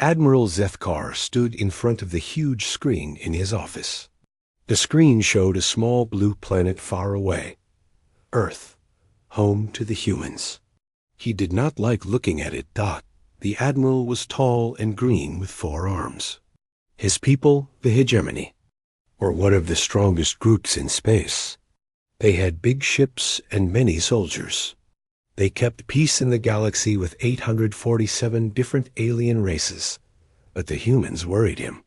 Admiral Zethkar stood in front of the huge screen in his office. The screen showed a small blue planet far away. Earth, home to the humans. He did not like looking at it. The Admiral was tall and green with 4 arms. His people, the Hegemony, were one of the strongest groups in space. They had big ships and many soldiers. They kept peace in the galaxy with 847 different alien races, but the humans worried him.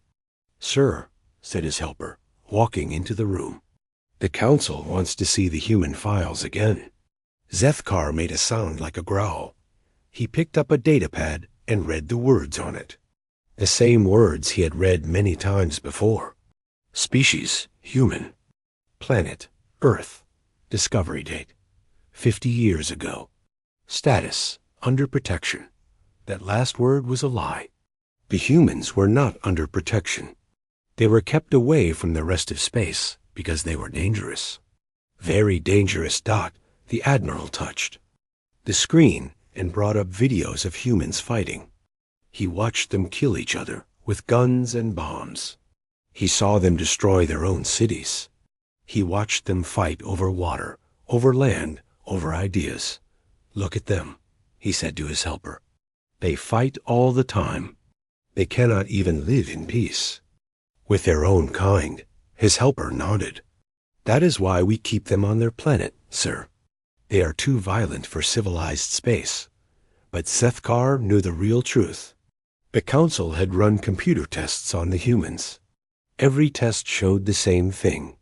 "Sir," said his helper, walking into the room, "the Council wants to see the human files again." Zethkar made a sound like a growl. He picked up a datapad and read the words on it. The same words he had read many times before. Species, human. Planet, Earth. Discovery date, 50 years ago. Status, under protection. That last word was a lie. The humans were not under protection. They were kept away from the rest of space because they were dangerous. Very dangerous. The Admiral touched the screen and brought up videos of humans fighting. He watched them kill each other with guns and bombs. He saw them destroy their own cities. He watched them fight over water, over land, over ideas. "Look at them," he said to his helper. "They fight all the time. They cannot even live in peace with their own kind." His helper nodded. "That is why we keep them on their planet, sir. They are too violent for civilized space." But Zethkar knew the real truth. The Council had run computer tests on the humans. Every test showed the same thing.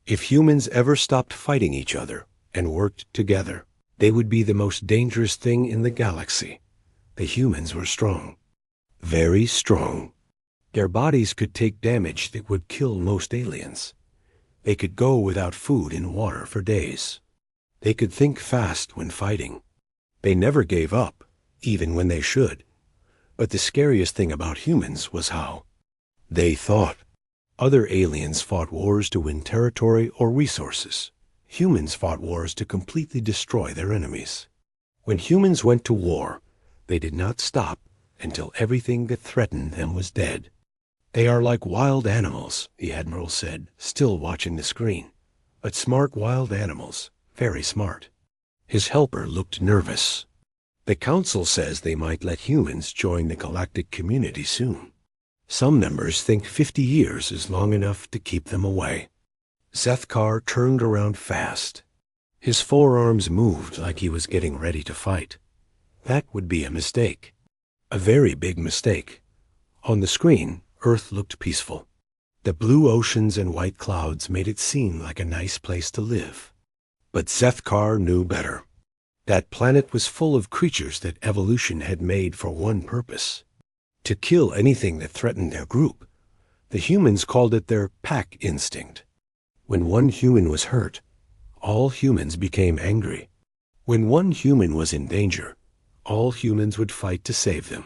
If humans ever stopped fighting each other and worked together, they would be the most dangerous thing in the galaxy. The humans were strong. Very strong. Their bodies could take damage that would kill most aliens. They could go without food and water for days. They could think fast when fighting. They never gave up, even when they should. But the scariest thing about humans was how they thought. Other aliens fought wars to win territory or resources. Humans fought wars to completely destroy their enemies. When humans went to war, they did not stop until everything that threatened them was dead. "They are like wild animals," the Admiral said, still watching the screen. "But smart wild animals, very smart." His helper looked nervous. "The Council says they might let humans join the galactic community soon. Some members think 50 years is long enough to keep them away." Zethkar turned around fast. His forearms moved like he was getting ready to fight. That would be a mistake. A very big mistake. On the screen, Earth looked peaceful. The blue oceans and white clouds made it seem like a nice place to live. But Zethkar knew better. That planet was full of creatures that evolution had made for one purpose: to kill anything that threatened their group. The humans called it their pack instinct. When one human was hurt, all humans became angry. When one human was in danger, all humans would fight to save them.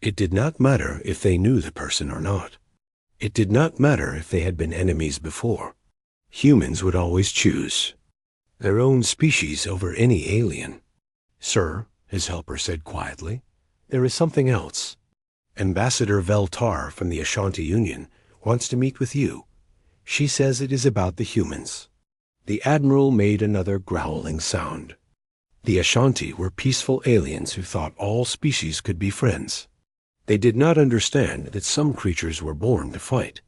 It did not matter if they knew the person or not. It did not matter if they had been enemies before. Humans would always choose their own species over any alien. "Sir," his helper said quietly, "there is something else. Ambassador Veltar from the Ashanti Union wants to meet with you. She says it is about the humans." The Admiral made another growling sound. The Ashanti were peaceful aliens who thought all species could be friends. They did not understand that some creatures were born to fight.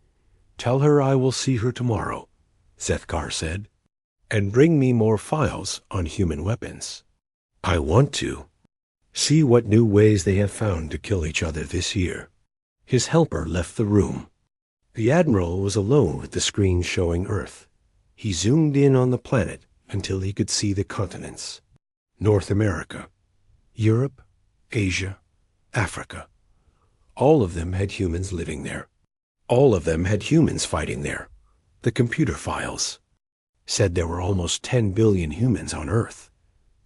"Tell her I will see her tomorrow," Zethkar said, "and bring me more files on human weapons. I want to see what new ways they have found to kill each other this year." His helper left the room. The Admiral was alone with the screen showing Earth. He zoomed in on the planet until he could see the continents: North America, Europe, Asia, Africa. All of them had humans living there. All of them had humans fighting there. The computer files said there were almost 10 billion humans on Earth.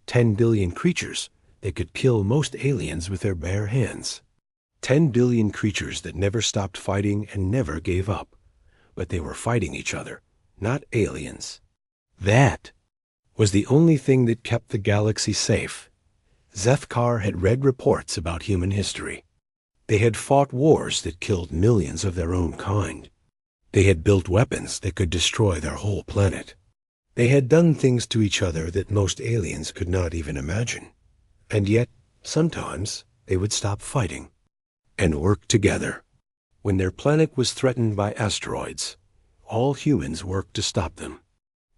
10 billion creatures that could kill most aliens with their bare hands. 10 billion creatures that never stopped fighting and never gave up. But they were fighting each other, not aliens. That was the only thing that kept the galaxy safe. Zethkar had read reports about human history. They had fought wars that killed millions of their own kind. They had built weapons that could destroy their whole planet. They had done things to each other that most aliens could not even imagine. And yet, sometimes, they would stop fighting and work together. When their planet was threatened by asteroids, all humans worked to stop them.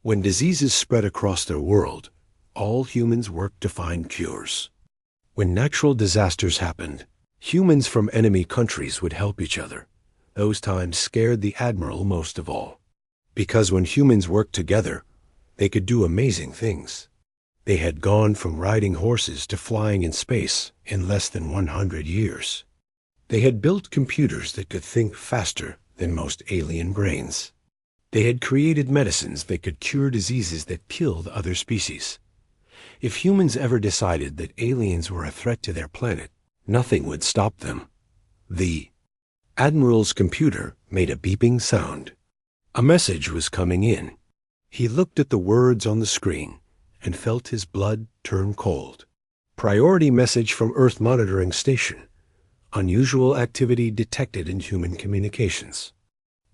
When diseases spread across their world, all humans worked to find cures. When natural disasters happened, humans from enemy countries would help each other. Those times scared the Admiral most of all. Because when humans worked together, they could do amazing things. They had gone from riding horses to flying in space in less than 100 years. They had built computers that could think faster than most alien brains. They had created medicines that could cure diseases that killed other species. If humans ever decided that aliens were a threat to their planet, nothing would stop them. The Admiral's computer made a beeping sound. A message was coming in. He looked at the words on the screen and felt his blood turn cold. Priority message from Earth Monitoring Station. Unusual activity detected in human communications.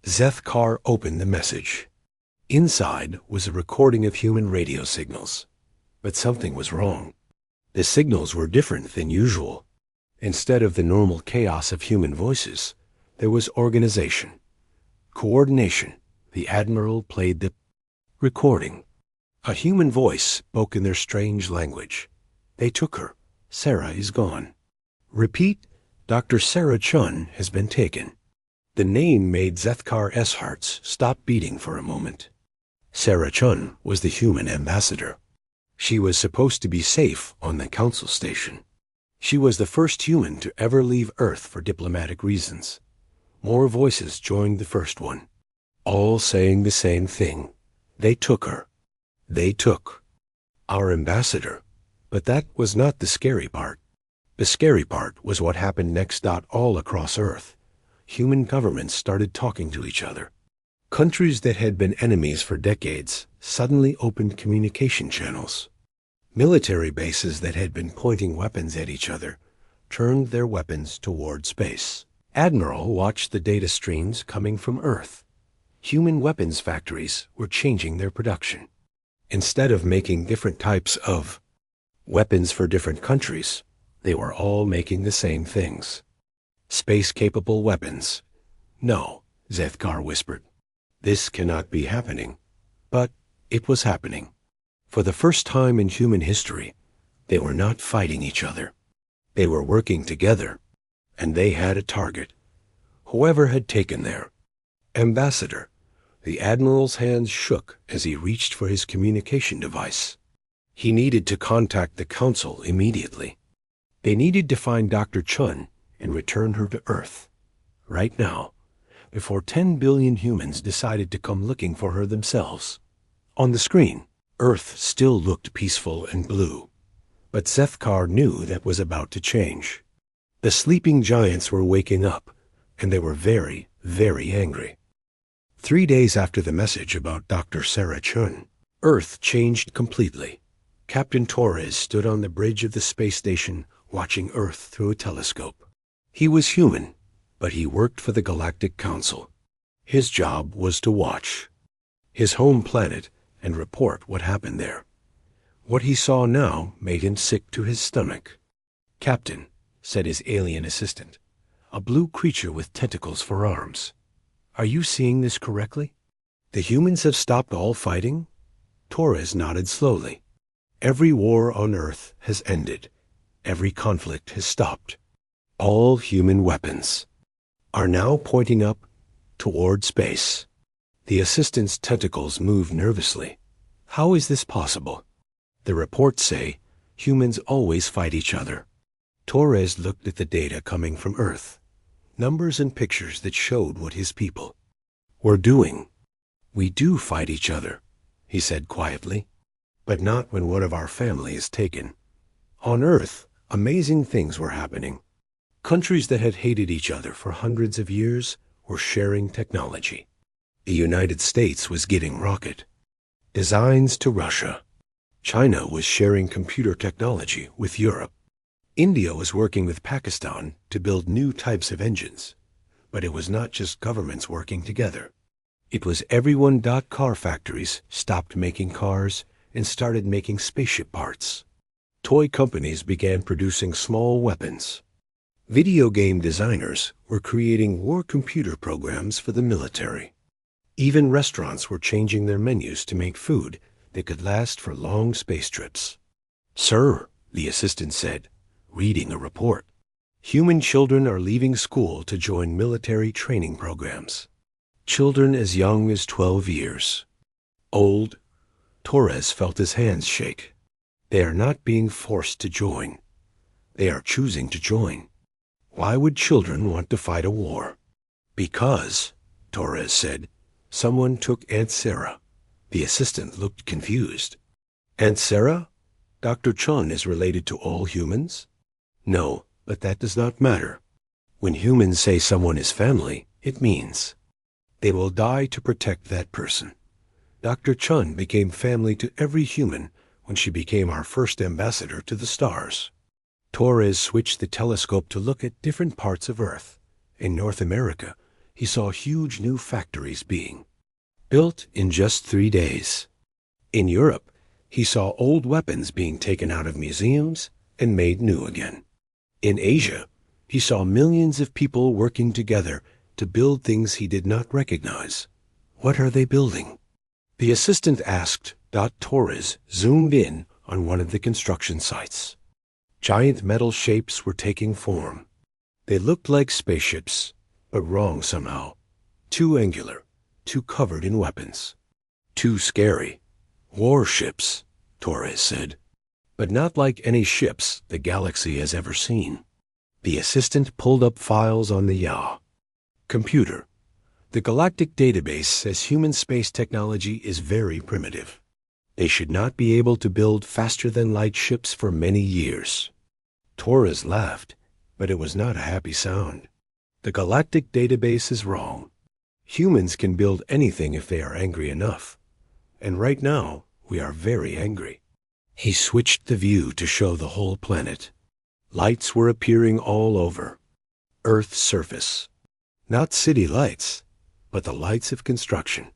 Zethkar opened the message. Inside was a recording of human radio signals. But something was wrong. The signals were different than usual. Instead of the normal chaos of human voices, there was organization, coordination. The Admiral played the recording. A human voice spoke in their strange language. They took her. Sarah is gone. Repeat, Dr. Sarah Chun has been taken. The name made Zethkar's hearts stop beating for a moment. Sarah Chun was the human ambassador. She was supposed to be safe on the council station. She was the first human to ever leave Earth for diplomatic reasons. More voices joined the first one, all saying the same thing. They took her. They took our ambassador. But that was not the scary part. The scary part was what happened next. All across Earth, human governments started talking to each other. Countries that had been enemies for decades suddenly opened communication channels. Military bases that had been pointing weapons at each other turned their weapons toward space. Admiral watched the data streams coming from Earth. Human weapons factories were changing their production. Instead of making different types of weapons for different countries, they were all making the same things. Space-capable weapons. No, Zethkar whispered. This cannot be happening. But it was happening. For the first time in human history, they were not fighting each other. They were working together, and they had a target. Whoever had taken their ambassador. The Admiral's hands shook as he reached for his communication device. He needed to contact the Council immediately. They needed to find Dr. Chun and return her to Earth. Right now, before 10 billion humans decided to come looking for her themselves. On the screen, Earth still looked peaceful and blue. But Zethkar knew that was about to change. The sleeping giants were waking up, and they were very, very angry. 3 days after the message about Dr. Sarah Chun, Earth changed completely. Captain Torres stood on the bridge of the space station watching Earth through a telescope. He was human, but he worked for the Galactic Council. His job was to watch his home planet and report what happened there. What he saw now made him sick to his stomach. "Captain," said his alien assistant, "a blue creature with tentacles for arms. Are you seeing this correctly? The humans have stopped all fighting?" Torres nodded slowly. "Every war on Earth has ended. Every conflict has stopped. All human weapons are now pointing up toward space." The assistant's tentacles moved nervously. "How is this possible? The reports say humans always fight each other." Torres looked at the data coming from Earth, numbers and pictures that showed what his people were doing. "We do fight each other," he said quietly, "but not when one of our family is taken." On Earth, amazing things were happening. Countries that had hated each other for hundreds of years were sharing technology. The United States was getting rocket designs to Russia. China was sharing computer technology with Europe. India was working with Pakistan to build new types of engines. But it was not just governments working together. It was everyone. Car factories stopped making cars and started making spaceship parts. Toy companies began producing small weapons. Video game designers were creating war computer programs for the military. Even restaurants were changing their menus to make food that could last for long space trips. "Sir," the assistant said, reading a report, "human children are leaving school to join military training programs. Children as young as 12 years. Old." Torres felt his hands shake. "They are not being forced to join. They are choosing to join. Why would children want to fight a war?" "Because," Torres said, "someone took Aunt Sarah." The assistant looked confused. "Aunt Sarah? Dr. Chun is related to all humans?" "No, but that does not matter. When humans say someone is family, it means they will die to protect that person. Dr. Chun became family to every human when she became our first ambassador to the stars." Torres switched the telescope to look at different parts of Earth. In North America, he saw huge new factories being built in just 3 days. In Europe, he saw old weapons being taken out of museums and made new again. In Asia, he saw millions of people working together to build things he did not recognize. "What are they building?" The assistant asked. Torres zoomed in on one of the construction sites. Giant metal shapes were taking form. They looked like spaceships, but wrong somehow. Too angular, too covered in weapons. Too scary. "Warships," Torres said. "But not like any ships the galaxy has ever seen." The assistant pulled up files on the yaw. "Computer, the galactic database says human space technology is very primitive. They should not be able to build faster-than-light ships for many years." Torres laughed, but it was not a happy sound. "The galactic database is wrong. Humans can build anything if they are angry enough. And right now, we are very angry." He switched the view to show the whole planet. Lights were appearing all over. Earth's surface. Not city lights, but the lights of construction.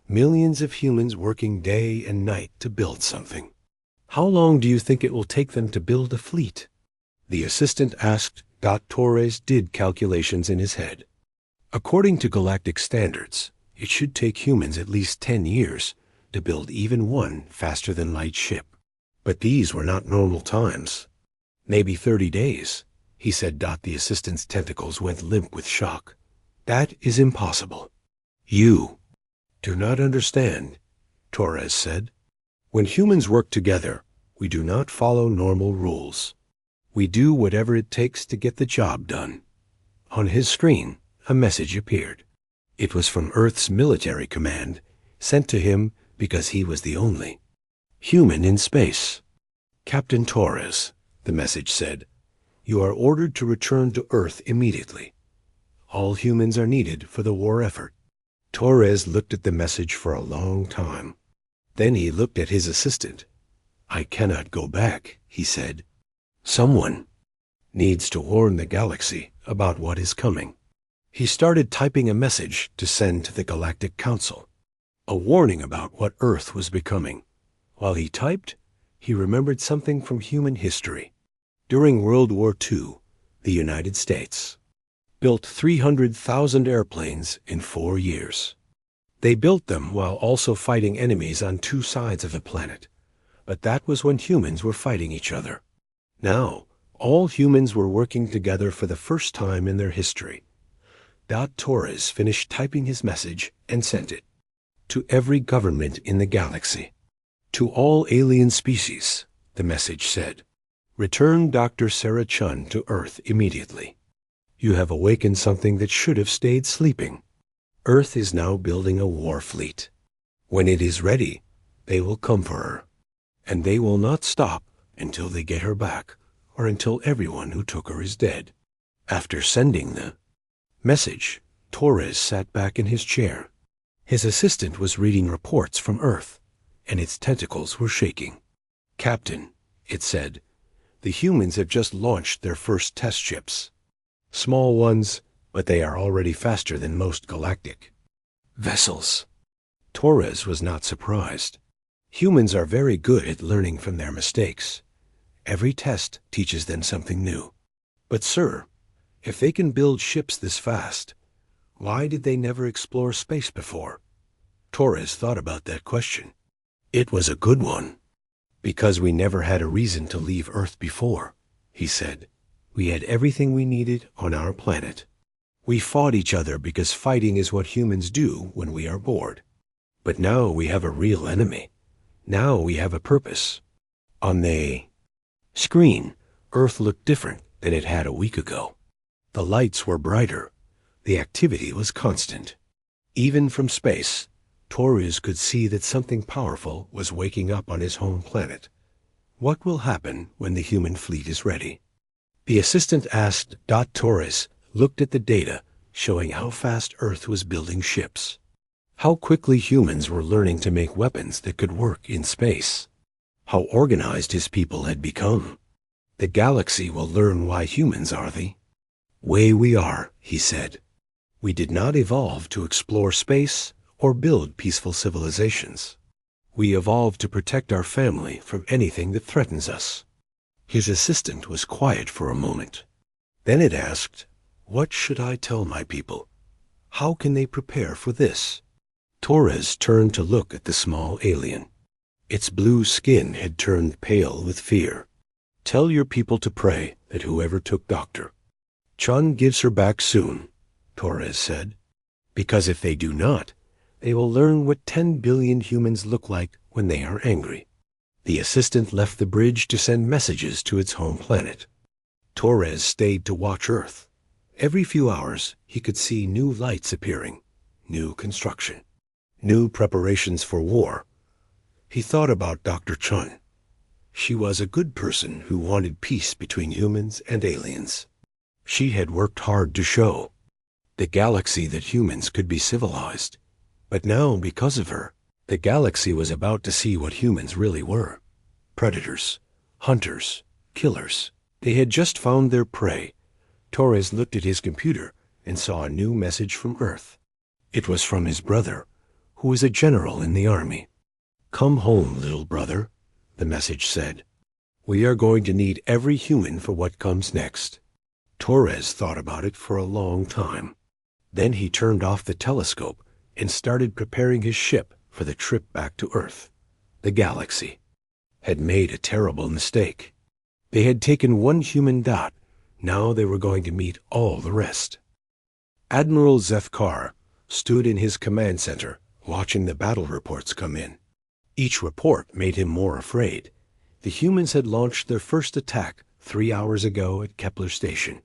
Millions of humans working day and night to build something. "How long do you think it will take them to build a fleet?" the assistant asked. Torres did calculations in his head. According to galactic standards, it should take humans at least 10 years to build even one faster-than-light ship. But these were not normal times. "Maybe 30 days, he said. The assistant's tentacles went limp with shock. "That is impossible." "You do not understand," Torres said. "When humans work together, we do not follow normal rules. We do whatever it takes to get the job done." On his screen, a message appeared. It was from Earth's military command, sent to him because he was the only human in space. "Captain Torres," the message said, "you are ordered to return to Earth immediately. All humans are needed for the war effort." Torres looked at the message for a long time. Then he looked at his assistant. "I cannot go back," he said. "Someone needs to warn the galaxy about what is coming." He started typing a message to send to the Galactic Council, a warning about what Earth was becoming. While he typed, he remembered something from human history. During World War II, the United States built 300,000 airplanes in 4 years. They built them while also fighting enemies on 2 sides of the planet, but that was when humans were fighting each other. Now, all humans were working together for the first time in their history. Torres finished typing his message and sent it. "To every government in the galaxy. To all alien species," the message said. "Return Dr. Sarah Chun to Earth immediately. You have awakened something that should have stayed sleeping. Earth is now building a war fleet. When it is ready, they will come for her. And they will not stop until they get her back, or until everyone who took her is dead." After sending the message, Torres sat back in his chair. His assistant was reading reports from Earth, and its tentacles were shaking. "Captain," it said, The humans have just launched their first test ships. Small ones, but they are already faster than most galactic vessels. Torres was not surprised. Humans are very good at learning from their mistakes. Every test teaches them something new. But sir, if they can build ships this fast, why did they never explore space before? Torres thought about that question. It was a good one. Because we never had a reason to leave Earth before, he said. We had everything we needed on our planet. We fought each other because fighting is what humans do when we are bored. But now we have a real enemy. Now we have a purpose. On the screen, Earth looked different than it had a week ago. The lights were brighter. The activity was constant. Even from space, Torres could see that something powerful was waking up on his home planet. What will happen when the human fleet is ready? The assistant asked. Torres looked at the data showing how fast Earth was building ships. How quickly humans were learning to make weapons that could work in space. How organized his people had become. The galaxy will learn why humans are the way we are, he said. We did not evolve to explore space or build peaceful civilizations. We evolved to protect our family from anything that threatens us. His assistant was quiet for a moment. Then it asked, what should I tell my people? How can they prepare for this? Torres turned to look at the small alien. Its blue skin had turned pale with fear. Tell your people to pray that whoever took Dr. Chun gives her back soon, Torres said. Because if they do not, they will learn what 10 billion humans look like when they are angry. The assistant left the bridge to send messages to its home planet. Torres stayed to watch Earth. Every few hours, he could see new lights appearing, new construction, new preparations for war. He thought about Dr. Chun. She was a good person who wanted peace between humans and aliens. She had worked hard to show the galaxy that humans could be civilized. But now, because of her, the galaxy was about to see what humans really were. Predators, hunters, killers. They had just found their prey. Torres looked at his computer and saw a new message from Earth. It was from his brother, who was a general in the army. Come home, little brother, the message said. We are going to need every human for what comes next. Torres thought about it for a long time. Then he turned off the telescope and started preparing his ship for the trip back to Earth. The galaxy had made a terrible mistake. They had taken one human dot. Now they were going to meet all the rest. Admiral Zethkar stood in his command center, watching the battle reports come in. Each report made him more afraid. The humans had launched their first attack 3 hours ago at Kepler Station.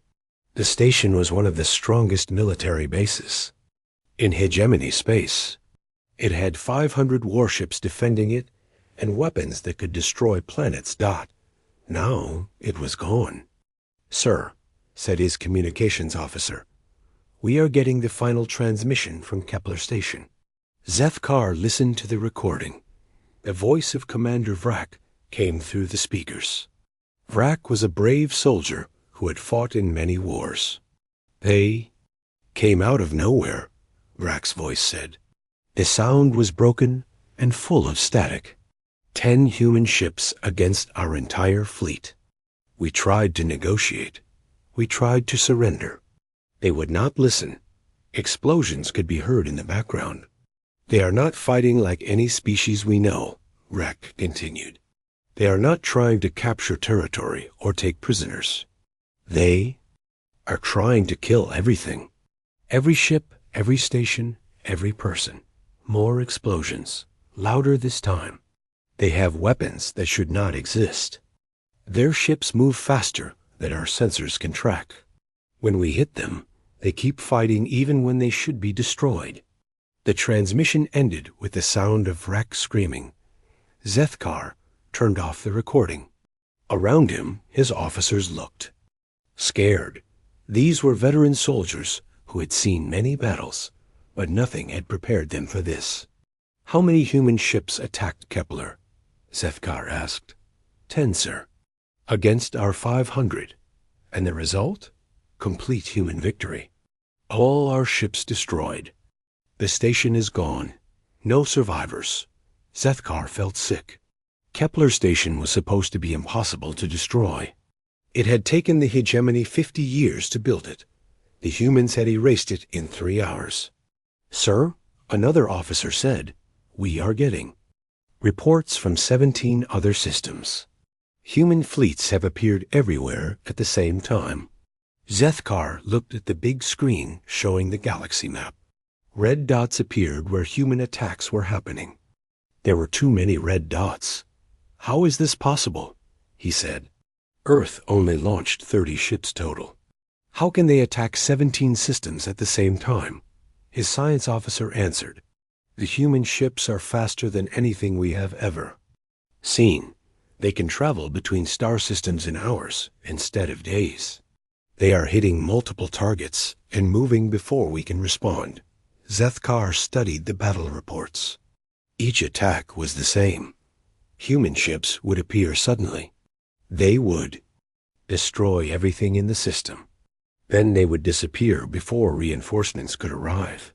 The station was one of the strongest military bases in hegemony space. It had 500 warships defending it and weapons that could destroy planets. Now it was gone. Sir, said his communications officer, we are getting the final transmission from Kepler Station. Zethkar listened to the recording. The voice of Commander Vrak came through the speakers. Vrak was a brave soldier who had fought in many wars. They came out of nowhere, Vrak's voice said. The sound was broken and full of static. 10 human ships against our entire fleet. We tried to negotiate. We tried to surrender. They would not listen. Explosions could be heard in the background. They are not fighting like any species we know, Vrak continued. They are not trying to capture territory or take prisoners. They are trying to kill everything. Every ship, every station, every person. More explosions. Louder this time. They have weapons that should not exist. Their ships move faster than our sensors can track. When we hit them, they keep fighting even when they should be destroyed. The transmission ended with the sound of Vrak screaming. Zethkar turned off the recording. Around him, his officers looked. Scared. These were veteran soldiers who had seen many battles, but nothing had prepared them for this. How many human ships attacked Kepler? Zethkar asked. 10, sir. against our 500. And the result? Complete human victory. All our ships destroyed. The station is gone. No survivors. Zethkar felt sick. Kepler Station was supposed to be impossible to destroy. It had taken the hegemony 50 years to build it. The humans had erased it in 3 hours. Sir, another officer said, we are getting reports from 17 other systems. Human fleets have appeared everywhere at the same time. Zethkar looked at the big screen showing the galaxy map. Red dots appeared where human attacks were happening. There were too many red dots. How is this possible? He said. Earth only launched 30 ships total. How can they attack 17 systems at the same time? His science officer answered, the human ships are faster than anything we have ever seen. They can travel between star systems in hours instead of days. They are hitting multiple targets and moving before we can respond. Zethkar studied the battle reports. Each attack was the same. Human ships would appear suddenly. They would destroy everything in the system. Then they would disappear before reinforcements could arrive.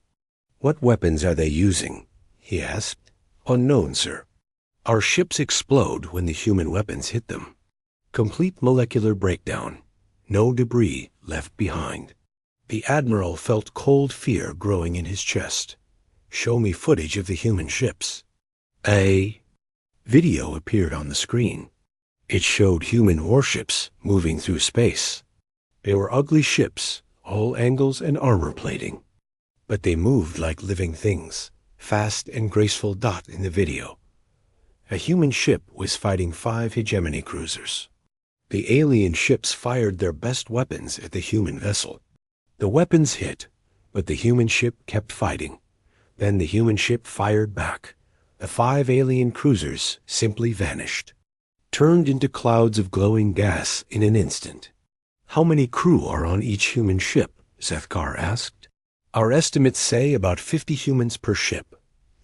What weapons are they using? He asked. Unknown, sir. Our ships explode when the human weapons hit them. Complete molecular breakdown. No debris left behind. The Admiral felt cold fear growing in his chest. Show me footage of the human ships. A video appeared on the screen. It showed human warships moving through space. They were ugly ships, all angles and armor plating. But they moved like living things, fast and graceful. Dot in the video. A human ship was fighting 5 hegemony cruisers. The alien ships fired their best weapons at the human vessel. The weapons hit, but the human ship kept fighting. Then the human ship fired back. The 5 alien cruisers simply vanished, turned into clouds of glowing gas in an instant. How many crew are on each human ship? Zethkar asked. Our estimates say about 50 humans per ship.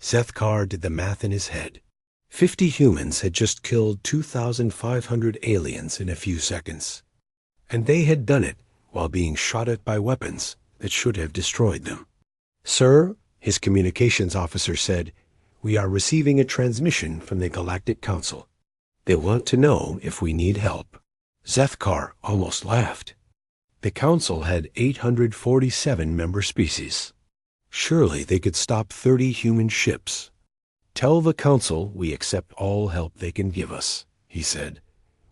Zethkar did the math in his head. 50 humans had just killed 2,500 aliens in a few seconds. And they had done it while being shot at by weapons that should have destroyed them. Sir, his communications officer said, we are receiving a transmission from the Galactic Council. They want to know if we need help. Zethkar almost laughed. The Council had 847 member species. Surely they could stop 30 human ships. Tell the Council we accept all help they can give us, he said.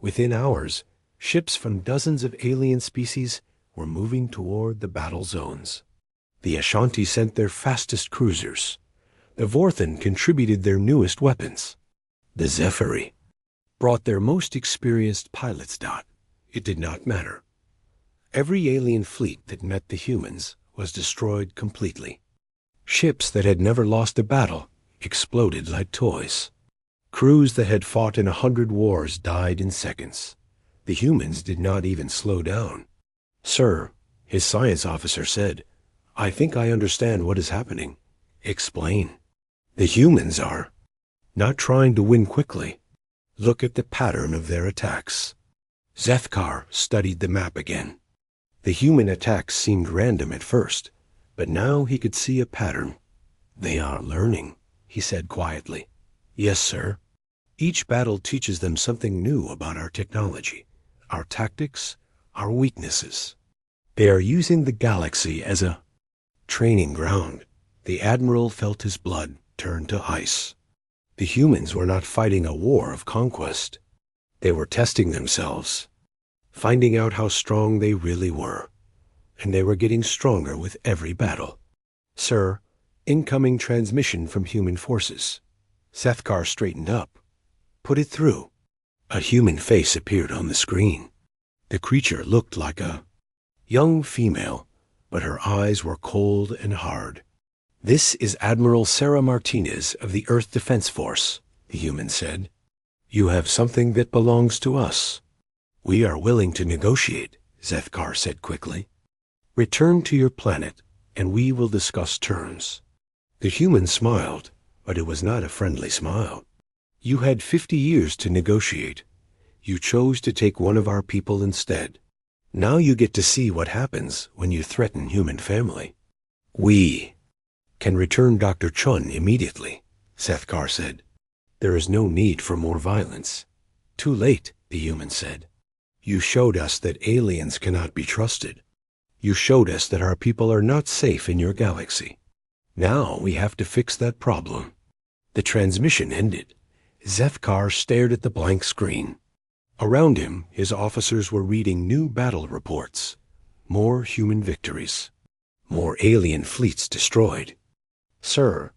Within hours, ships from dozens of alien species were moving toward the battle zones. The Ashanti sent their fastest cruisers. The Vorthan contributed their newest weapons. The Zephyri brought their most experienced pilots. It did not matter. Every alien fleet that met the humans was destroyed completely. Ships that had never lost a battle exploded like toys. Crews that had fought in 100 wars died in seconds. The humans did not even slow down. Sir, his science officer said, I think I understand what is happening. Explain. The humans are not trying to win quickly. Look at the pattern of their attacks. Zethkar studied the map again. The human attacks seemed random at first, but now he could see a pattern. They are learning, he said quietly. Yes, sir. Each battle teaches them something new about our technology, our tactics, our weaknesses. They are using the galaxy as a training ground. The Admiral felt his blood turn to ice. The humans were not fighting a war of conquest. They were testing themselves, finding out how strong they really were. And they were getting stronger with every battle. Sir, incoming transmission from human forces. Zethkar straightened up. Put it through. A human face appeared on the screen. The creature looked like a young female, but her eyes were cold and hard. This is Admiral Sarah Martinez of the Earth Defense Force, the human said. You have something that belongs to us. We are willing to negotiate, Zethkar said quickly. Return to your planet, and we will discuss terms. The human smiled, but it was not a friendly smile. You had 50 years to negotiate. You chose to take one of our people instead. Now you get to see what happens when you threaten human family. We can return Dr. Chun immediately, Sethkar said. There is no need for more violence. Too late, the human said. You showed us that aliens cannot be trusted. You showed us that our people are not safe in your galaxy. Now we have to fix that problem. The transmission ended. Sethkar stared at the blank screen. Around him, his officers were reading new battle reports. More human victories. More alien fleets destroyed. Sir,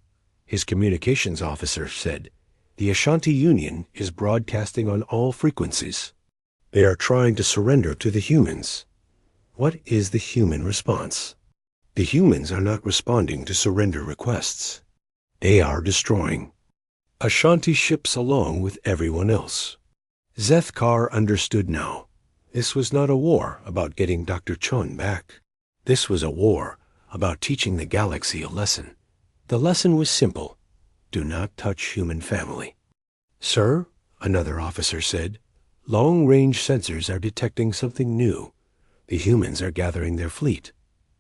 his communications officer said, the Ashanti Union is broadcasting on all frequencies. They are trying to surrender to the humans. What is the human response? The humans are not responding to surrender requests. They are destroying Ashanti ships along with everyone else. Sethkar understood now. This was not a war about getting Dr. Chun back. This was a war about teaching the galaxy a lesson. The lesson was simple. Do not touch human family. Sir, another officer said, long-range sensors are detecting something new. The humans are gathering their fleet.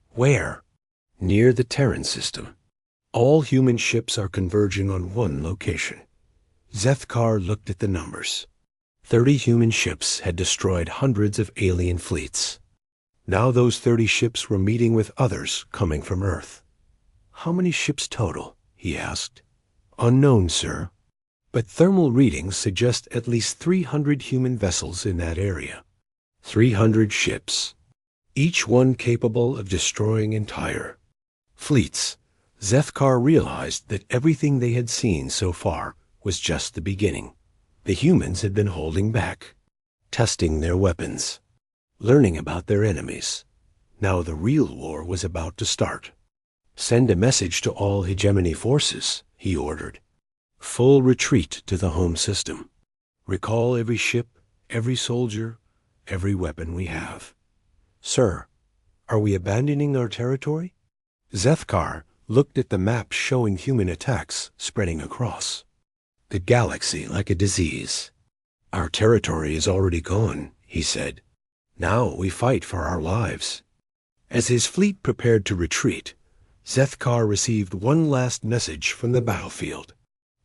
Where? Near the Terran system. All human ships are converging on one location. Sethkar looked at the numbers. 30 human ships had destroyed hundreds of alien fleets. Now those 30 ships were meeting with others coming from Earth. How many ships total? He asked. Unknown, sir. But thermal readings suggest at least 300 human vessels in that area. 300 ships, each one capable of destroying entire fleets. Sethkar realized that everything they had seen so far was just the beginning. The humans had been holding back, testing their weapons, learning about their enemies. Now the real war was about to start. Send a message to all hegemony forces, he ordered. Full retreat to the home system. Recall every ship, every soldier, every weapon we have. Sir, are we abandoning our territory? Sethkar looked at the map showing human attacks spreading across the galaxy like a disease. Our territory is already gone, he said. Now we fight for our lives. As his fleet prepared to retreat, Sethkar received one last message from the battlefield.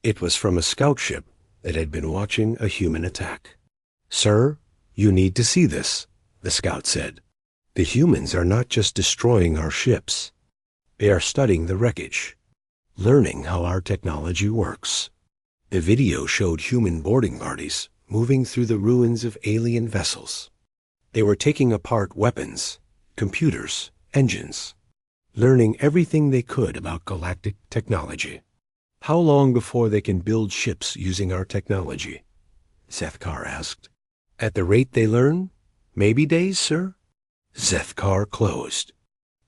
It was from a scout ship that had been watching a human attack. Sir, you need to see this, the scout said. The humans are not just destroying our ships. They are studying the wreckage, learning how our technology works. The video showed human boarding parties moving through the ruins of alien vessels. They were taking apart weapons, computers, engines, learning everything they could about galactic technology. How long before they can build ships using our technology? Sethkar asked. At the rate they learn? Maybe days, sir? Sethkar closed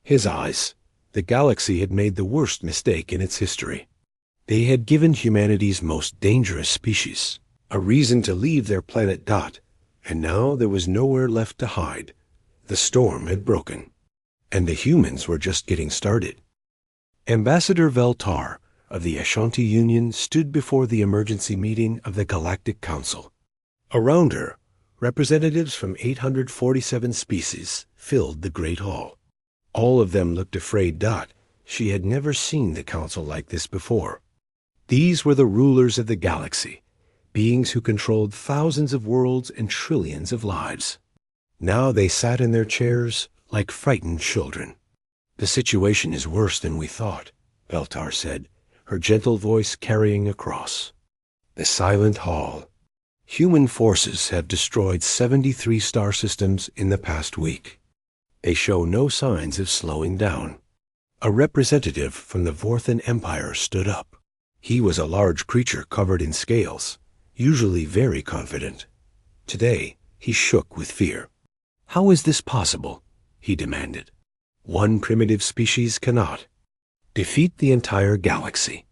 his eyes. The galaxy had made the worst mistake in its history. They had given humanity's most dangerous species a reason to leave their planet Dot, and now there was nowhere left to hide. The storm had broken, and the humans were just getting started. Ambassador Veltar of the Ashanti Union stood before the emergency meeting of the Galactic Council. Around her, representatives from 847 species filled the Great Hall. All of them looked afraid. She had never seen the council like this before. These were the rulers of the galaxy, beings who controlled thousands of worlds and trillions of lives. Now they sat in their chairs like frightened children. The situation is worse than we thought, Veltar said, her gentle voice carrying across the silent hall. Human forces have destroyed 73 star systems in the past week. They show no signs of slowing down. A representative from the Vorthan Empire stood up. He was a large creature covered in scales, usually very confident. Today, he shook with fear. How is this possible? He demanded. One primitive species cannot defeat the entire galaxy.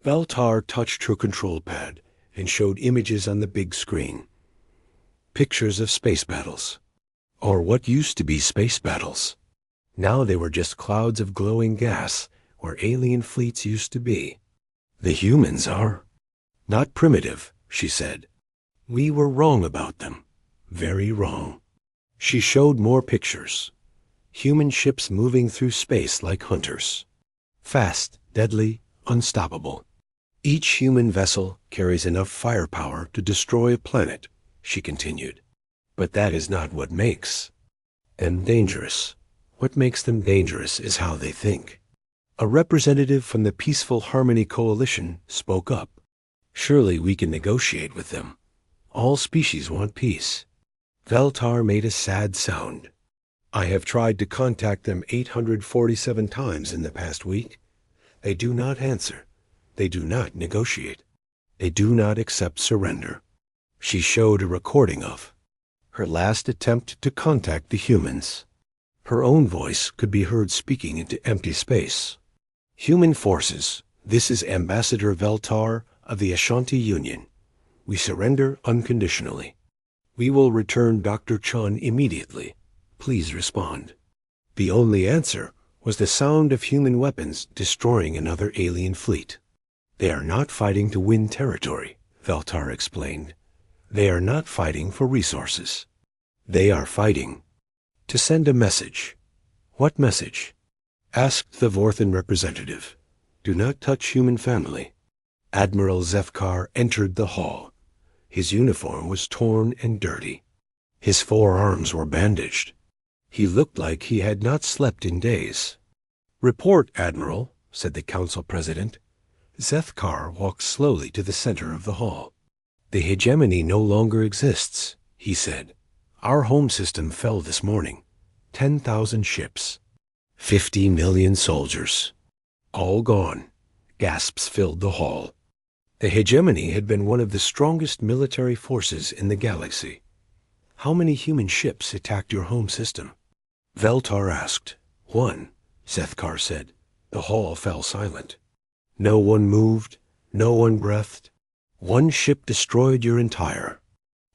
Veltar touched her control pad and showed images on the big screen. Pictures of space battles, or what used to be space battles. Now they were just clouds of glowing gas where alien fleets used to be. The humans are not primitive, she said. We were wrong about them. Very wrong. She showed more pictures. Human ships moving through space like hunters. Fast, deadly, unstoppable. Each human vessel carries enough firepower to destroy a planet, she continued. But that is not what makes them dangerous. What makes them dangerous is how they think. A representative from the Peaceful Harmony Coalition spoke up. Surely we can negotiate with them. All species want peace. Veltar made a sad sound. I have tried to contact them 847 times in the past week. They do not answer. They do not negotiate. They do not accept surrender. She showed a recording of her last attempt to contact the humans. Her own voice could be heard speaking into empty space. Human forces, this is Ambassador Veltar of the Ashanti Union. We surrender unconditionally. We will return Dr. Chun immediately. Please respond. The only answer was the sound of human weapons destroying another alien fleet. They are not fighting to win territory, Veltar explained. They are not fighting for resources. They are fighting to send a message. What message? Asked the Vorthan representative. Do not touch human family. Admiral Zefkar entered the hall. His uniform was torn and dirty. His forearms were bandaged. He looked like he had not slept in days. Report, Admiral, said the council president. Zefkar walked slowly to the center of the hall. The hegemony no longer exists, he said. Our home system fell this morning. 10,000 ships. 50 million soldiers. All gone. Gasps filled the hall. The hegemony had been one of the strongest military forces in the galaxy. How many human ships attacked your home system? Veltar asked. 1, Zefkar said. The hall fell silent. No one moved, no one breathed. 1 ship destroyed your entire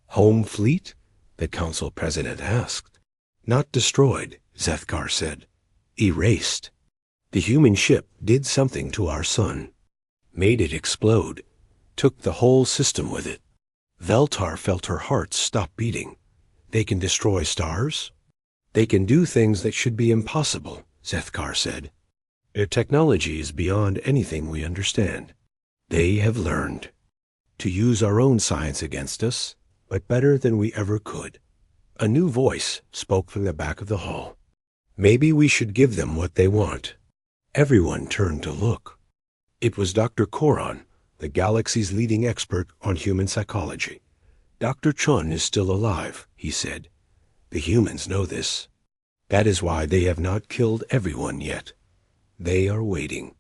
home fleet? The council president asked. Not destroyed, Zefkar said. Erased. The human ship did something to our sun. Made it explode. Took the whole system with it. Veltar felt her heart stop beating. They can destroy stars? They can do things that should be impossible, Zefkar said. Their technology is beyond anything we understand. They have learned to use our own science against us, but better than we ever could. A new voice spoke from the back of the hall. Maybe we should give them what they want. Everyone turned to look. It was Dr. Koran, the galaxy's leading expert on human psychology. Dr. Chun is still alive, he said. The humans know this. That is why they have not killed everyone yet. They are waiting.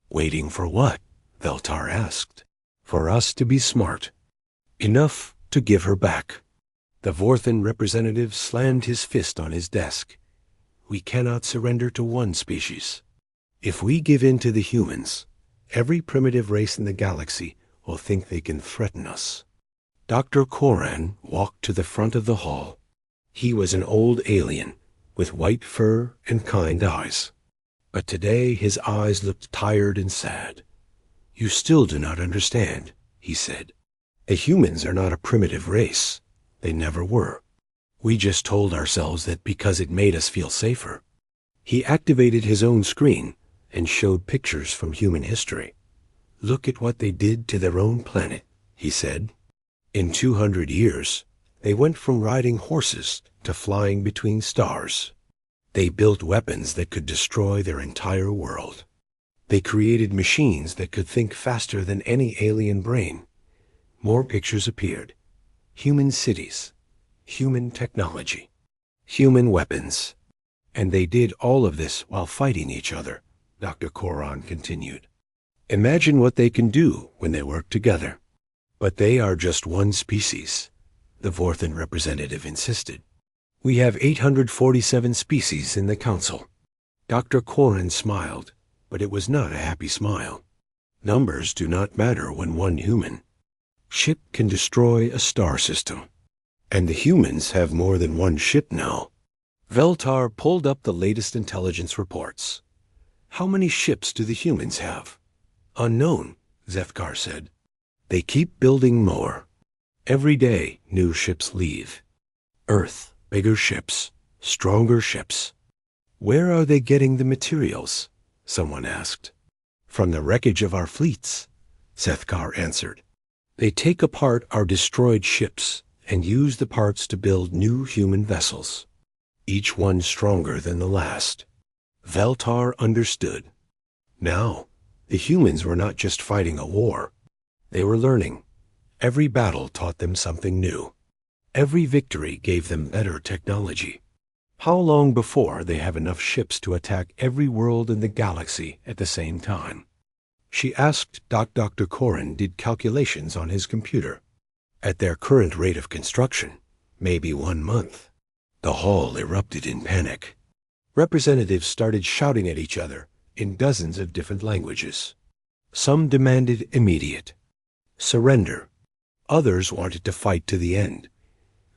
Waiting for what? Veltar asked. For us to be smart. Enough to give her back. The Vorthan representative slammed his fist on his desk. We cannot surrender to one species. If we give in to the humans, every primitive race in the galaxy will think they can threaten us. Dr. Koran walked to the front of the hall. He was an old alien with white fur and kind eyes. But today his eyes looked tired and sad. You still do not understand, he said. The humans are not a primitive race. They never were. We just told ourselves that because it made us feel safer. He activated his own screen and showed pictures from human history. Look at what they did to their own planet, he said. In 200 years, they went from riding horses to flying between stars. They built weapons that could destroy their entire world. They created machines that could think faster than any alien brain. More pictures appeared. Human cities, human technology, human weapons. And they did all of this while fighting each other, Dr. Koran continued. Imagine what they can do when they work together. But they are just one species, the Vorthan representative insisted. We have 847 species in the council. Dr. Koran smiled, but it was not a happy smile. Numbers do not matter when one human ship can destroy a star system. And the humans have more than one ship now. Veltar pulled up the latest intelligence reports. How many ships do the humans have? Unknown, Zefkar said. They keep building more. Every day, new ships leave. Earth, bigger ships, stronger ships. Where are they getting the materials? Someone asked. From the wreckage of our fleets, Sethkar answered. They take apart our destroyed ships and use the parts to build new human vessels, each one stronger than the last. Veltar understood. Now, the humans were not just fighting a war. They were learning. Every battle taught them something new. Every victory gave them better technology. How long before they have enough ships to attack every world in the galaxy at the same time? She asked. Dr. Corin did calculations on his computer. At their current rate of construction, maybe 1 month. The hall erupted in panic. Representatives started shouting at each other in dozens of different languages. Some demanded immediate surrender. Others wanted to fight to the end.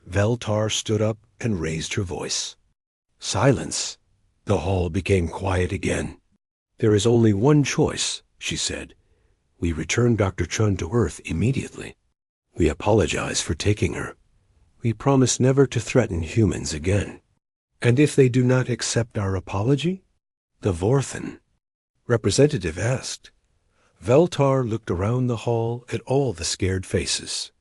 Veltar stood up and raised her voice. Silence. The hall became quiet again. There is only one choice, she said. We return Dr. Chun to Earth immediately. We apologize for taking her. We promise never to threaten humans again. And if they do not accept our apology? The Vorthan? Representative asked. Veltar looked around the hall at all the scared faces.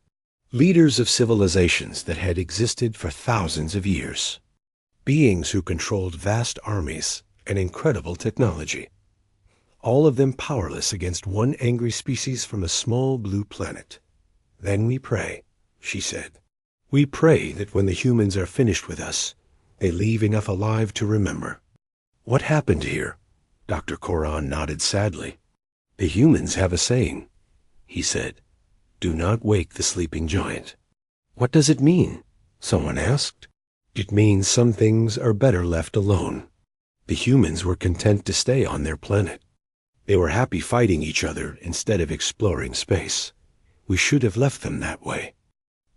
Leaders of civilizations that had existed for thousands of years. Beings who controlled vast armies and incredible technology. All of them powerless against one angry species from a small blue planet. Then we pray, she said. We pray that when the humans are finished with us, they leave enough alive to remember. What happened here? Dr. Coran nodded sadly. The humans have a saying, he said. Do not wake the sleeping giant. What does it mean? Someone asked. It means some things are better left alone. The humans were content to stay on their planet. They were happy fighting each other instead of exploring space. We should have left them that way.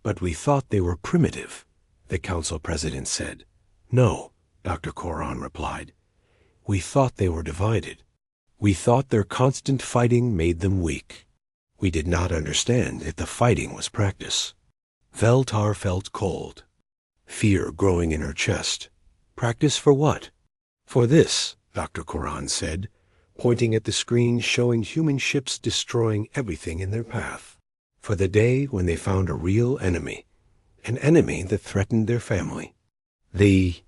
But we thought they were primitive, the council president said. No, Dr. Coran replied. We thought they were divided. We thought their constant fighting made them weak. We did not understand that the fighting was practice. Veltar felt cold, fear growing in her chest. Practice for what? For this, Dr. Coran said, pointing at the screen showing human ships destroying everything in their path. For the day when they found a real enemy, an enemy that threatened their family. The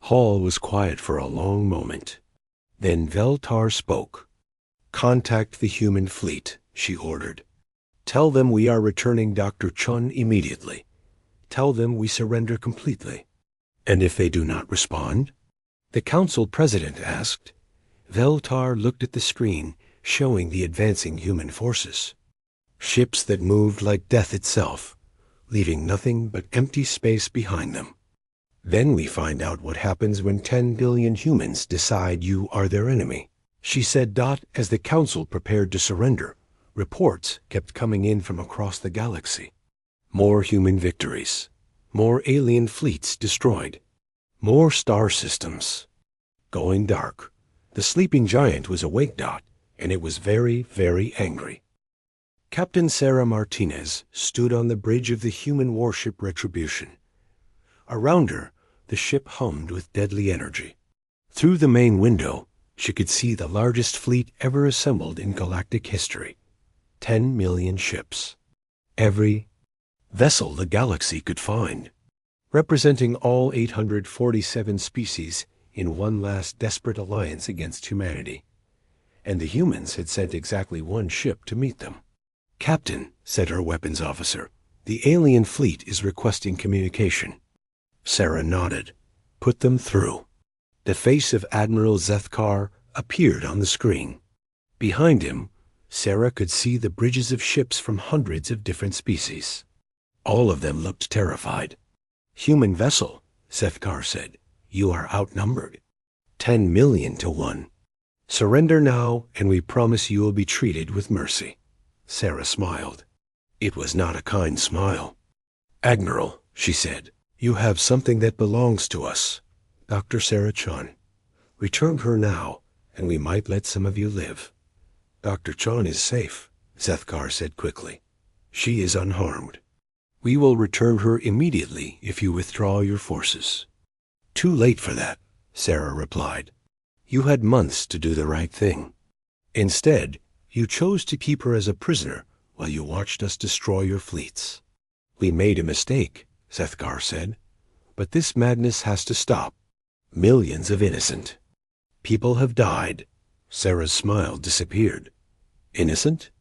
hall was quiet for a long moment. Then Veltar spoke. Contact the human fleet, she ordered. Tell them we are returning Dr. Chun immediately. Tell them we surrender completely. And if they do not respond? The council president asked. Veltar looked at the screen, showing the advancing human forces. Ships that moved like death itself, leaving nothing but empty space behind them. Then we find out what happens when 10 billion humans decide you are their enemy, she said. As the council prepared to surrender, reports kept coming in from across the galaxy. More human victories, more alien fleets destroyed, more star systems going dark. The sleeping giant was awake, and it was very, very angry. Captain Sarah Martinez stood on the bridge of the human warship Retribution. Around her, the ship hummed with deadly energy. Through the main window, she could see the largest fleet ever assembled in galactic history. 10 million ships. Every vessel the galaxy could find, representing all 847 species in one last desperate alliance against humanity. And the humans had sent exactly one ship to meet them. Captain, said her weapons officer, the alien fleet is requesting communication. Sarah nodded. Put them through. The face of Admiral Zethkar appeared on the screen. Behind him, Sarah could see the bridges of ships from hundreds of different species. All of them looked terrified. Human vessel, Zethkar said, you are outnumbered. 10 million to 1. Surrender now, and we promise you will be treated with mercy. Sarah smiled. It was not a kind smile. Admiral, she said, you have something that belongs to us. Dr. Sarah Chun. Return her now, and we might let some of you live. Dr. Chun is safe, Zethkar said quickly. She is unharmed. We will return her immediately if you withdraw your forces. Too late for that, Sarah replied. You had months to do the right thing. Instead, you chose to keep her as a prisoner while you watched us destroy your fleets. We made a mistake, Sethkar said, but this madness has to stop. Millions of innocent people have died. Sarah's smile disappeared. Innocent?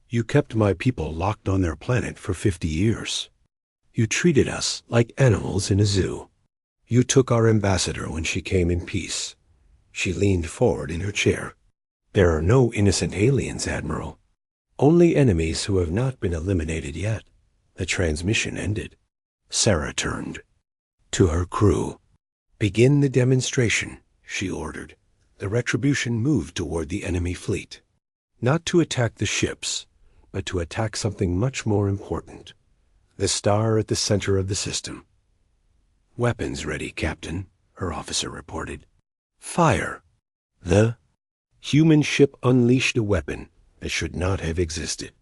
You kept my people locked on their planet for 50 years. You treated us like animals in a zoo. You took our ambassador when she came in peace. She leaned forward in her chair. There are no innocent aliens, Admiral. Only enemies who have not been eliminated yet. The transmission ended. Sarah turned to her crew. Begin the demonstration, she ordered. The Retribution moved toward the enemy fleet. Not to attack the ships, but to attack something much more important. The star at the center of the system. Weapons ready, Captain, her officer reported. Fire. The human ship unleashed a weapon that should not have existed.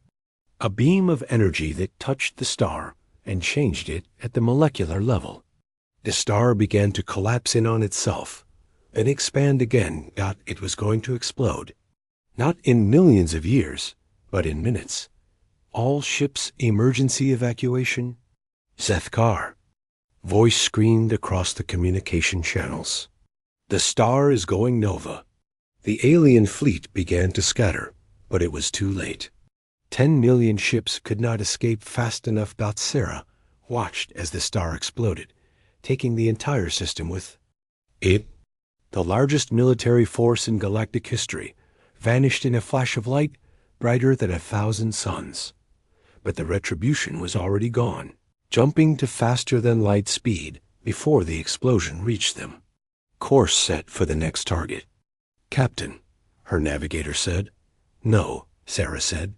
A beam of energy that touched the star and changed it at the molecular level. The star began to collapse in on itself, then expand again. It was going to explode. Not in millions of years, but in minutes. All ships emergency evacuation. Sethkar. Voice screamed across the communication channels. The star is going nova. The alien fleet began to scatter, but it was too late. 10 million ships could not escape fast enough. Sarah watched as the star exploded, taking the entire system with it. The largest military force in galactic history vanished in a flash of light brighter than 1,000 suns. But the Retribution was already gone, jumping to faster-than-light speed before the explosion reached them. Course set for the next target. Captain, her navigator said. No, Sarah said.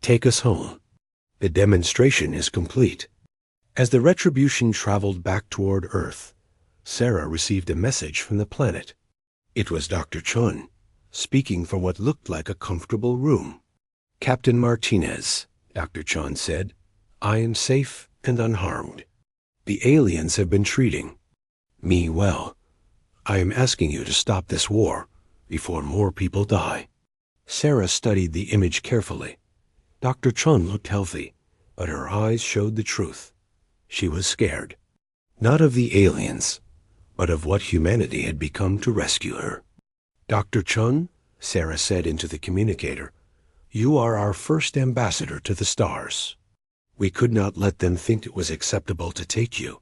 Take us home. The demonstration is complete. As the Retribution traveled back toward Earth, Sarah received a message from the planet. It was Dr. Chun, speaking from what looked like a comfortable room. Captain Martinez, Dr. Chun said, I am safe and unharmed. The aliens have been treating me well. I am asking you to stop this war before more people die. Sarah studied the image carefully. Dr. Chun looked healthy, but her eyes showed the truth. She was scared, not of the aliens, but of what humanity had become to rescue her. Dr. Chun, Sarah said into the communicator, you are our first ambassador to the stars. We could not let them think it was acceptable to take you.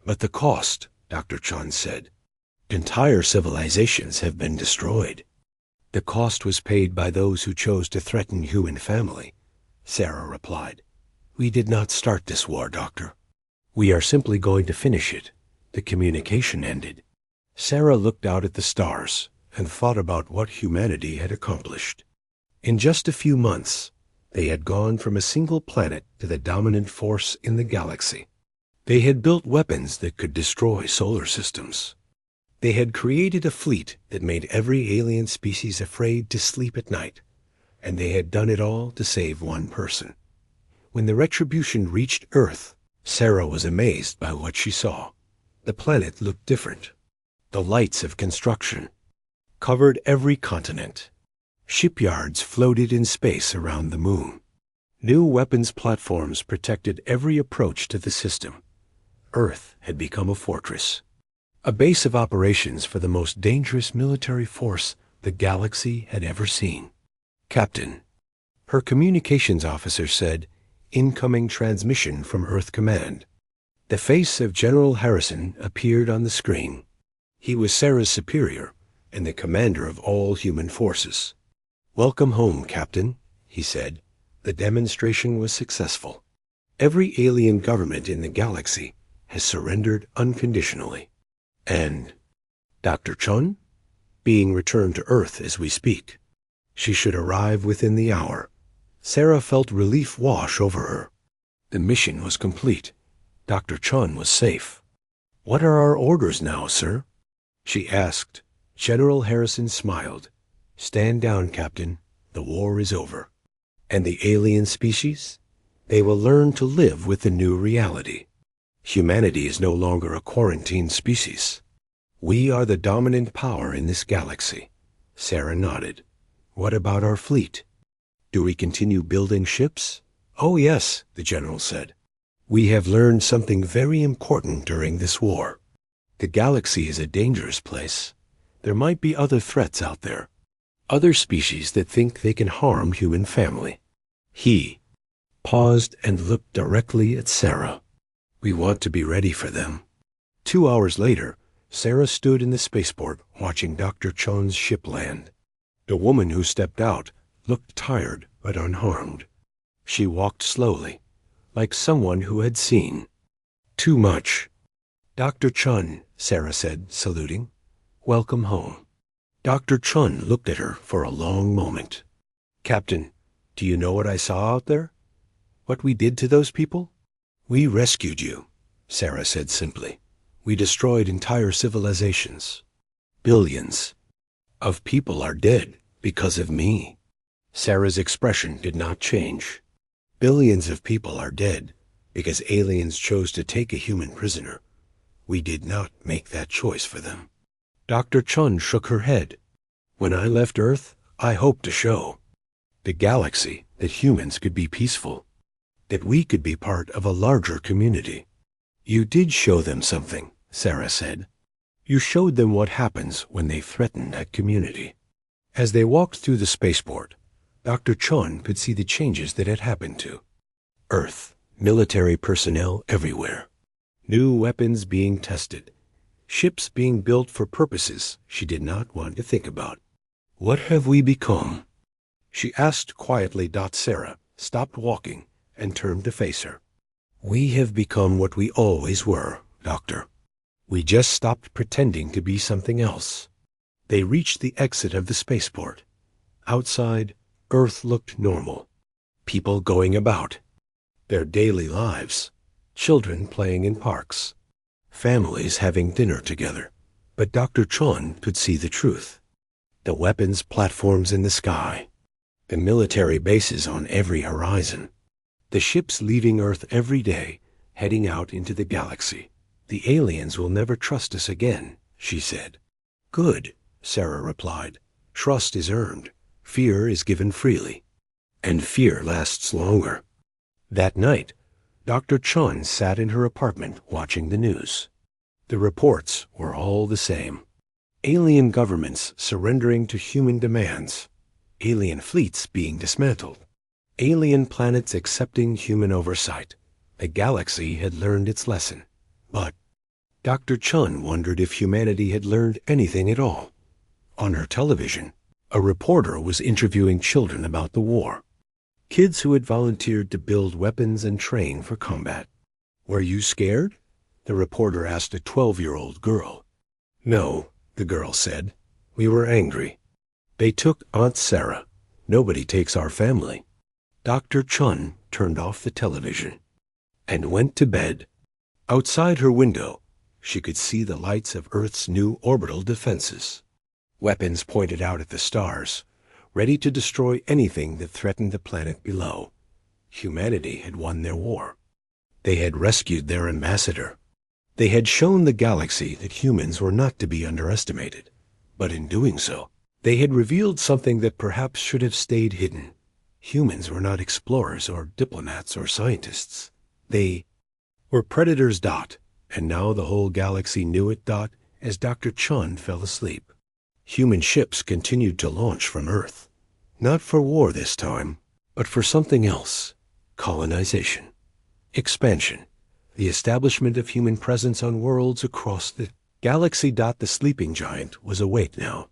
But the cost, Dr. Chun said. Entire civilizations have been destroyed. The cost was paid by those who chose to threaten human family, Sarah replied. We did not start this war, Doctor. We are simply going to finish it. The communication ended. Sarah looked out at the stars and thought about what humanity had accomplished. In just a few months, they had gone from a single planet to the dominant force in the galaxy. They had built weapons that could destroy solar systems. They had created a fleet that made every alien species afraid to sleep at night, and they had done it all to save one person. When the Retribution reached Earth, Sarah was amazed by what she saw. The planet looked different. The lights of construction covered every continent. Shipyards floated in space around the moon. New weapons platforms protected every approach to the system. Earth had become a fortress, a base of operations for the most dangerous military force the galaxy had ever seen. Captain, her communications officer said, incoming transmission from Earth Command. The face of General Harrison appeared on the screen. He was Sarah's superior and the commander of all human forces. Welcome home, Captain, he said. The demonstration was successful. Every alien government in the galaxy has surrendered unconditionally. And Dr. Chun? Being returned to Earth as we speak. She should arrive within the hour. Sarah felt relief wash over her. The mission was complete. Dr. Chun was safe. What are our orders now, sir? She asked. General Harrison smiled. Stand down, Captain. The war is over. And the alien species? They will learn to live with the new reality. Humanity is no longer a quarantined species. We are the dominant power in this galaxy. Sarah nodded. What about our fleet? Do we continue building ships? Oh yes, the general said. We have learned something very important during this war. The galaxy is a dangerous place. There might be other threats out there. Other species that think they can harm human family. He paused and looked directly at Sarah. We want to be ready for them. 2 hours later, Sarah stood in the spaceport watching Dr. Chun's ship land. The woman who stepped out looked tired but unharmed. She walked slowly, like someone who had seen too much. Dr. Chun, Sarah said, saluting. Welcome home. Dr. Chun looked at her for a long moment. Captain, do you know what I saw out there? What we did to those people? We rescued you, Sarah said simply. We destroyed entire civilizations. Billions of people are dead because of me. Sarah's expression did not change. Billions of people are dead because aliens chose to take a human prisoner. We did not make that choice for them. Dr. Chun shook her head. When I left Earth, I hoped to show the galaxy that humans could be peaceful, that we could be part of a larger community. You did show them something, Sarah said. You showed them what happens when they threaten that community. As they walked through the spaceport, Dr. Chun could see the changes that had happened to Earth. Military personnel everywhere. New weapons being tested. Ships being built for purposes she did not want to think about. What have we become? She asked quietly. Sarah stopped walking and turned to face her. We have become what we always were, Doctor. We just stopped pretending to be something else. They reached the exit of the spaceport. Outside, Earth looked normal. People going about. Their daily lives. Children playing in parks. Families having dinner together. But Dr. Chun could see the truth. The weapons platforms in the sky. The military bases on every horizon. The ships leaving Earth every day, heading out into the galaxy. The aliens will never trust us again, she said. Good, Sarah replied. Trust is earned. Fear is given freely. And fear lasts longer. That night, Dr. Chun sat in her apartment watching the news. The reports were all the same. Alien governments surrendering to human demands. Alien fleets being dismantled. Alien planets accepting human oversight. The galaxy had learned its lesson. But Dr. Chun wondered if humanity had learned anything at all. On her television, a reporter was interviewing children about the war. Kids who had volunteered to build weapons and train for combat. Were you scared? The reporter asked a 12-year-old girl. No, the girl said. We were angry. They took Aunt Sarah. Nobody takes our family. Dr. Chun turned off the television and went to bed. Outside her window, she could see the lights of Earth's new orbital defenses. Weapons pointed out at the stars, ready to destroy anything that threatened the planet below. Humanity had won their war. They had rescued their ambassador. They had shown the galaxy that humans were not to be underestimated. But in doing so, they had revealed something that perhaps should have stayed hidden. Humans were not explorers or diplomats or scientists. They were predators. And now the whole galaxy knew it. As Dr. Chun fell asleep. Human ships continued to launch from Earth. Not for war this time, but for something else. Colonization. Expansion. The establishment of human presence on worlds across the galaxy. The sleeping giant was awake now,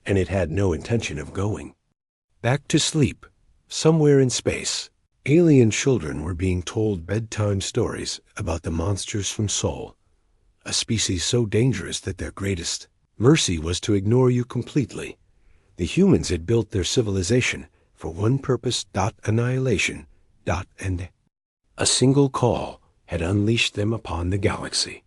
and it had no intention of going back to sleep. Somewhere in space, alien children were being told bedtime stories about the monsters from Sol, a species so dangerous that their greatest mercy was to ignore you completely. The humans had built their civilization for one purpose. Annihilation. And a single call had unleashed them upon the galaxy.